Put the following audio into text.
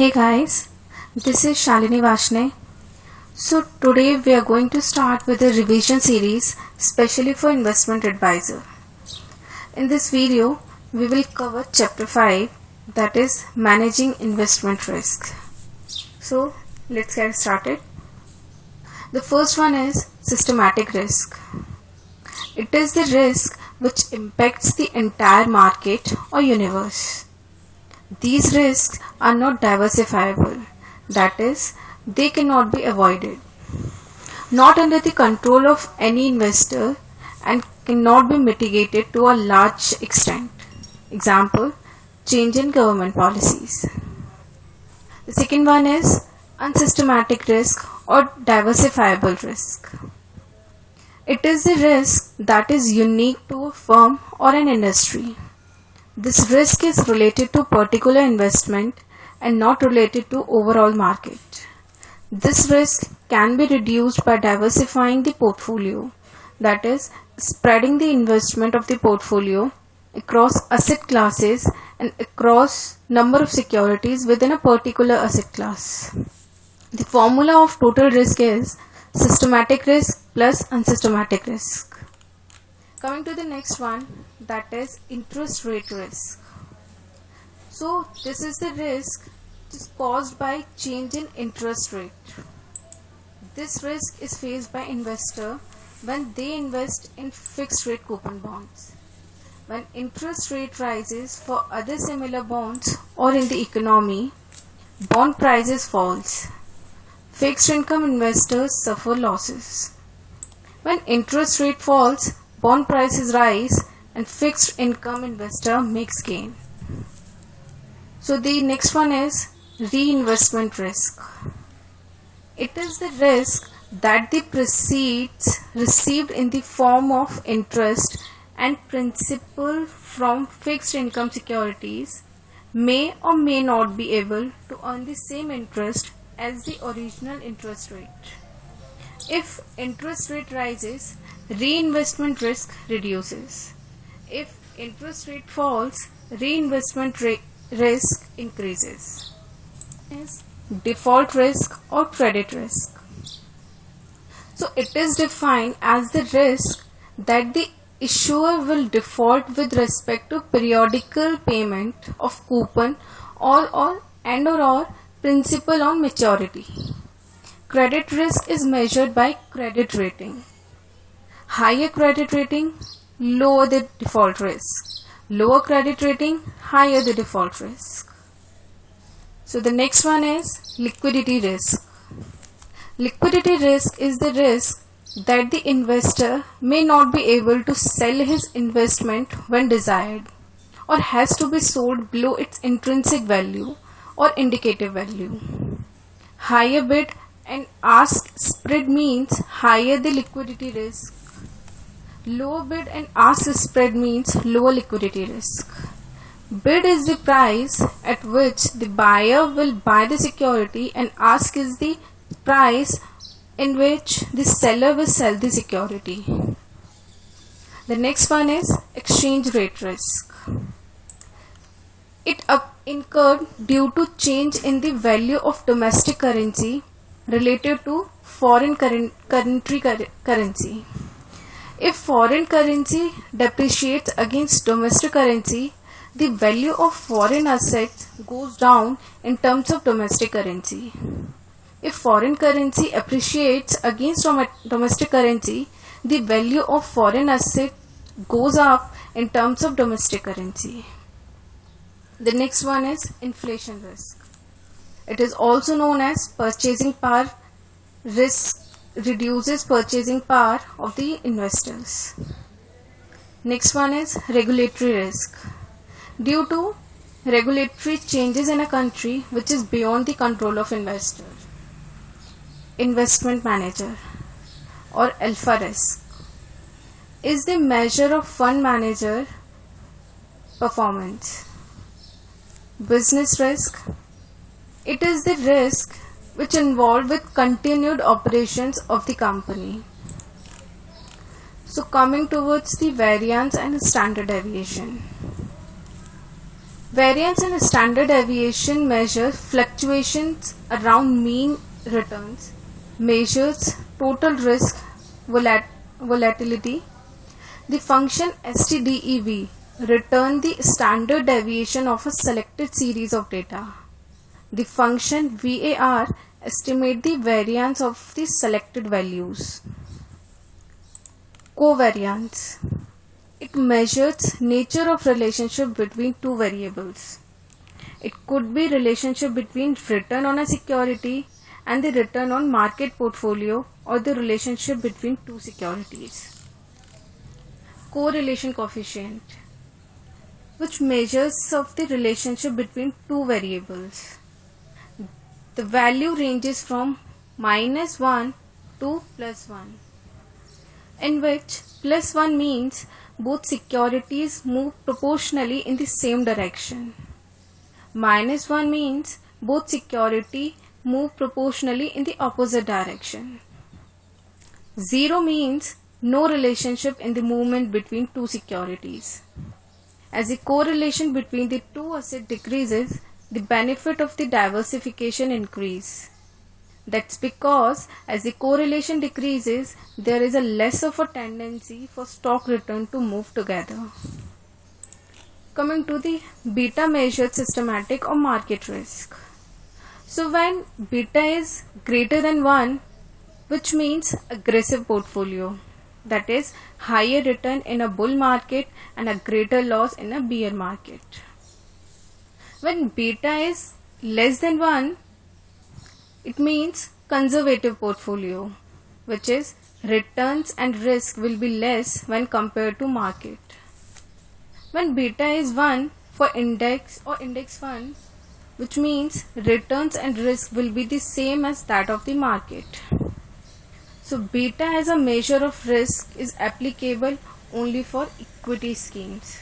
Hey guys, this is Shalini Vashne. So today we are going to start with a revision series specially for investment advisor. In this video, we will cover chapter 5, that is managing investment risk. So let's get started. The first one is systematic risk. It is the risk which impacts the entire market or universe. These risks are not diversifiable, that is, they cannot be avoided, not under the control of any investor, and cannot be mitigated to a large extent. Example, change in government policies. The second one is unsystematic risk or diversifiable risk. It is the risk that is unique to a firm or an industry. This risk is related to particular investment and not related to overall market. This risk can be reduced by diversifying the portfolio, that is, spreading the investment of the portfolio across asset classes and across number of securities within a particular asset class. The formula of total risk is systematic risk plus unsystematic risk. Coming to the next one, that is interest rate risk. So this is the risk which is caused by change in interest rate. This risk is faced by investor when they invest in fixed rate coupon bonds. When interest rate rises for other similar bonds or in the economy, bond prices falls. Fixed income investors suffer losses. When interest rate falls, bond prices rise and fixed income investor makes gain. So the next one is reinvestment risk. It is the risk that the proceeds received in the form of interest and principal from fixed income securities may or may not be able to earn the same interest as the original interest rate. If interest rate rises, reinvestment risk reduces. If interest rate falls, reinvestment risk increases. Is default risk or credit risk. So it is defined as the risk that the issuer will default with respect to periodical payment of coupon or principal on maturity. Credit risk is measured by credit rating. Higher credit rating, lower the default risk. Lower credit rating, higher the default risk. So the next one is liquidity risk. Liquidity risk is the risk that the investor may not be able to sell his investment when desired, or has to be sold below its intrinsic value or indicative value. Higher bid and ask spread means higher the liquidity risk. Lower bid and ask spread means lower liquidity risk. Bid is the price at which the buyer will buy the security, and ask is the price in which the seller will sell the security. The next one is exchange rate risk. It incurred due to change in the value of domestic currency related to foreign currency. If foreign currency depreciates against domestic currency, the value of foreign assets goes down in terms of domestic currency. If foreign currency appreciates against domestic currency, the value of foreign asset goes up in terms of domestic currency. The next one is inflation risk. It is also known as purchasing power risk. Reduces purchasing power of the investors. Next one is regulatory risk. Due to regulatory changes in a country which is beyond the control of investor. Investment manager or alpha risk is the measure of fund manager performance. Business risk. It is the risk which involved with continued operations of the company. So coming towards the variance and standard deviation. Variance and standard deviation measure fluctuations around mean returns, measures total risk volatility. The function STDEV return the standard deviation of a selected series of data. The function VAR estimate the variance of the selected values. Covariance. It measures nature of relationship between two variables. It could be relationship between return on a security and the return on market portfolio, or the relationship between two securities. Correlation coefficient, which measures of the relationship between two variables. The value ranges from -1 to +1, in which +1 means both securities move proportionally in the same direction. -1 means both securities move proportionally in the opposite direction. 0 means no relationship in the movement between two securities. As the correlation between the two assets decreases, the benefit of the diversification increase. That's because as the correlation decreases, there is a less of a tendency for stock return to move together. Coming to the beta measured systematic or market risk. So when beta is greater than 1, which means aggressive portfolio, that is higher return in a bull market and a greater loss in a bear market. When beta is less than 1, it means conservative portfolio, which is returns and risk will be less when compared to market. When beta is 1 for index or index fund, which means returns and risk will be the same as that of the market. So beta as a measure of risk is applicable only for equity schemes.